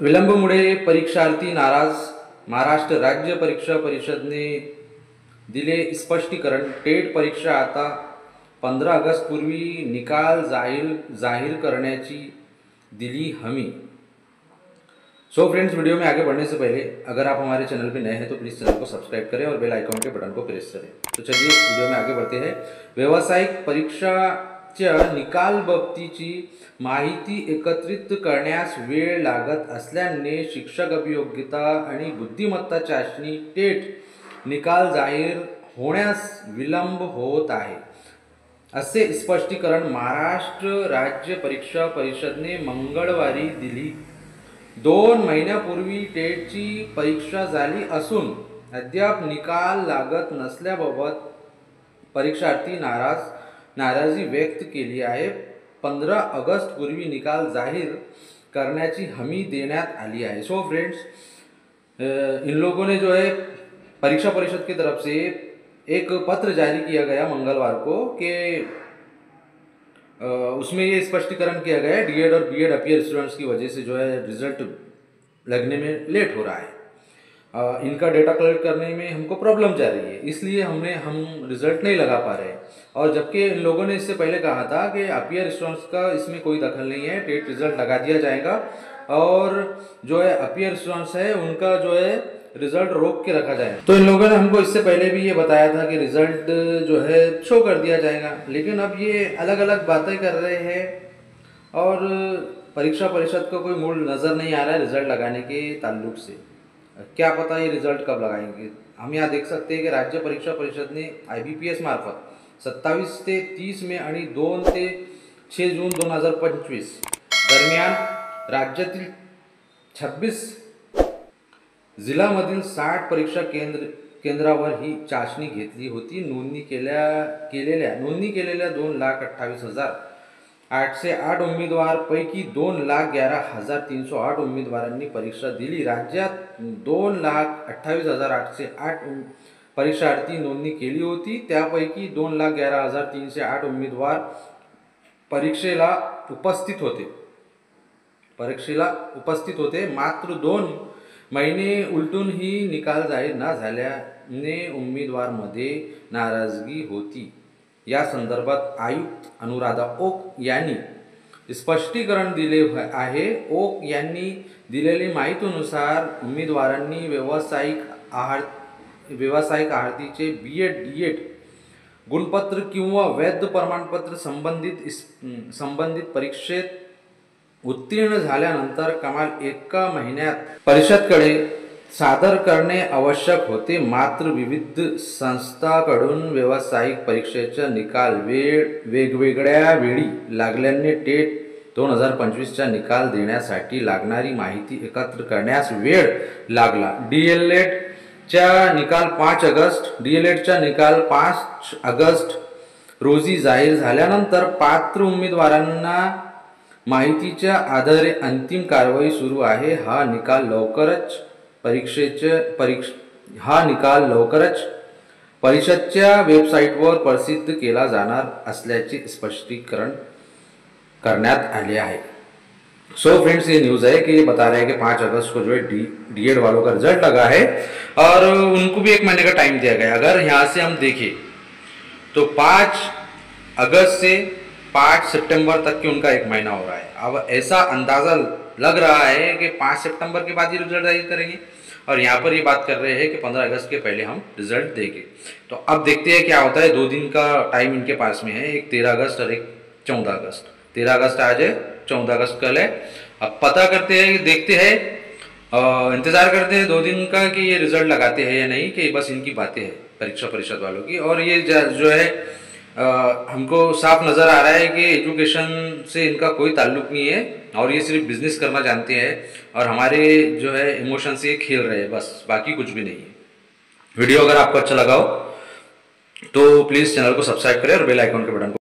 विलंबामुळे परीक्षार्थी नाराज, महाराष्ट्र राज्य परीक्षा परिषदने दिले स्पष्टीकरण। टेट परीक्षा आता 15 अगस्त पूर्वी निकाल जाहिर करण्याची दिली हमी। सो फ्रेंड्स, वीडियो में आगे बढ़ने से पहले अगर आप हमारे चैनल पे नए हैं तो प्लीज़ चैनल को सब्सक्राइब करें और बेल आइकॉन के बटन को प्रेस करें। तो चलिए वीडियो में आगे बढ़ते हैं। व्यावसायिक परीक्षाच्या निकालबाबतीची माहिती एकत्रित करण्यास वेळ लागत असल्याने शिक्षक अभियोग्यता आणि बुद्धिमत्ता चाचणी टेट निकाल जाहीर होण्यास विलंब होत आहे, असे स्पष्टीकरण महाराष्ट्र राज्य परीक्षा परिषदने मंगळवारी दिली। 2 महिन्यापूर्वी टेटची परीक्षा झाली असून अद्याप निकाल लागत नसल्याबाबत परीक्षार्थी नाराजी व्यक्त केली आहे। 15 अगस्त पूर्वी निकाल जाहिर करण्याची हमी देण्यात आली है। सो फ्रेंड्स, इन लोगों ने जो है परीक्षा परिषद की तरफ से एक पत्र जारी किया गया मंगलवार को कि उसमें ये स्पष्टीकरण किया गया है डीएड और बीएड अपीयर स्टूडेंट्स की वजह से जो है रिजल्ट लगने में लेट हो रहा है। इनका डेटा कलेक्ट करने में हमको प्रॉब्लम जा रही है, इसलिए हम रिजल्ट नहीं लगा पा रहे हैं। और जबकि इन लोगों ने इससे पहले कहा था कि अपीयर स्टूडेंट्स का इसमें कोई दखल नहीं है, टेट रिजल्ट लगा दिया जाएगा और जो है अपीयर स्टूडेंट्स है उनका जो है रिजल्ट रोक के रखा जाएगा। तो इन लोगों ने हमको इससे पहले भी ये बताया था कि रिजल्ट जो है शो कर दिया जाएगा, लेकिन अब ये अलग अलग बातें कर रहे हैं और परीक्षा परिषद को कोई मूल नज़र नहीं आ रहा है रिजल्ट लगाने के ताल्लुक से। क्या पता ये रिजल्ट कब लगाएंगे। हम यहाँ देख सकते हैं कि राज्य परीक्षा परिषद ने IBPS मार्फत 27 ते 30 मे आणि 2 ते 6 जून 2025 दरम्यान राज्यातील 26 जिल्ह्यामधील 60 परीक्षा केंद्रावर ही चाचणी घेतली होती। नोंदणी केलेल्या 2,28,808 उमेदवार पैकी 2,11,308 उमेदवारांनी परीक्षा दिली। राज्यात 2,28,808 परीक्षार्थी नोंदणी केली होती, त्यापैकी 2,11,308 उमेदवार परीक्षेला उपस्थित होते। मात्र 2 महिने उलटून ही निकाल जाहीर न झाल्याने उमेदवारांमध्ये नाराजगी होती। या संदर्भात आयुक्त अनुराधा ओक यांनी स्पष्टीकरण दिले आहे। ओक यांनी दिलेली माहितीनुसार उमेदवारांनी व्यावसायिक आरतीचे बीएड डीएड गुणपत्र किंवा वैध प्रमाणपत्र संबंधित परीक्षेत उत्तीर्ण झाल्यानंतर कमाल 1 महिन्यात परिषदकडे सादर करणे आवश्यक होते। मात्र विविध संस्थांकडून व्यावसायिक परीक्षेचा निकाल वेगवेगळ्या वेळी लागल्याने टेट 2025चा निकाल देण्यासाठी लागणारी माहिती एकत्र करण्यास वेळ लागला। डीएलएडचा निकाल 5 ऑगस्ट रोजी जाहीर झाल्यानंतर पात्र उमेदवारांना माहितीच्या आधारे अंतिम कारवाई सुरू आहे। हा निकाल लवकरच परिषदच्या वेबसाईटवर प्रसिद्ध केला जाणार असल्याचे स्पष्टीकरण करण्यात आले आहे। सो फ्रेंड्स, ये न्यूज़ है कि ये बता रहे हैं कि 5 अगस्त को जो है डीएड वालों का रिजल्ट लगा है और उनको भी 1 महीने का टाइम दिया गया। अगर यहाँ से हम देखें तो 5 अगस्त से 5 सितंबर तक की उनका 1 महीना हो रहा है। अब ऐसा अंदाज़ा लग रहा है कि 5 सितंबर के बाद ही रिजल्ट जाहिर करेंगे और यहाँ पर ये बात कर रहे हैं कि 15 अगस्त के पहले हम रिजल्ट देंगे। तो अब देखते हैं क्या होता है। 2 दिन का टाइम इनके पास में है, एक 13 अगस्त और एक 14 अगस्त। 13 अगस्त आज है, 14 अगस्त कल है। अब पता करते हैं, देखते हैं, इंतज़ार करते हैं 2 दिन का कि ये रिजल्ट लगाते हैं या नहीं, कि बस इनकी बातें हैं परीक्षा परिषद वालों की। और ये जो है हमको साफ नज़र आ रहा है कि एजुकेशन से इनका कोई ताल्लुक नहीं है और ये सिर्फ बिजनेस करना जानते हैं और हमारे जो है इमोशन से खेल रहे हैं, बस बाकी कुछ भी नहीं है। वीडियो अगर आपको अच्छा लगा हो तो प्लीज़ चैनल को सब्सक्राइब करें और बेल आइकॉन के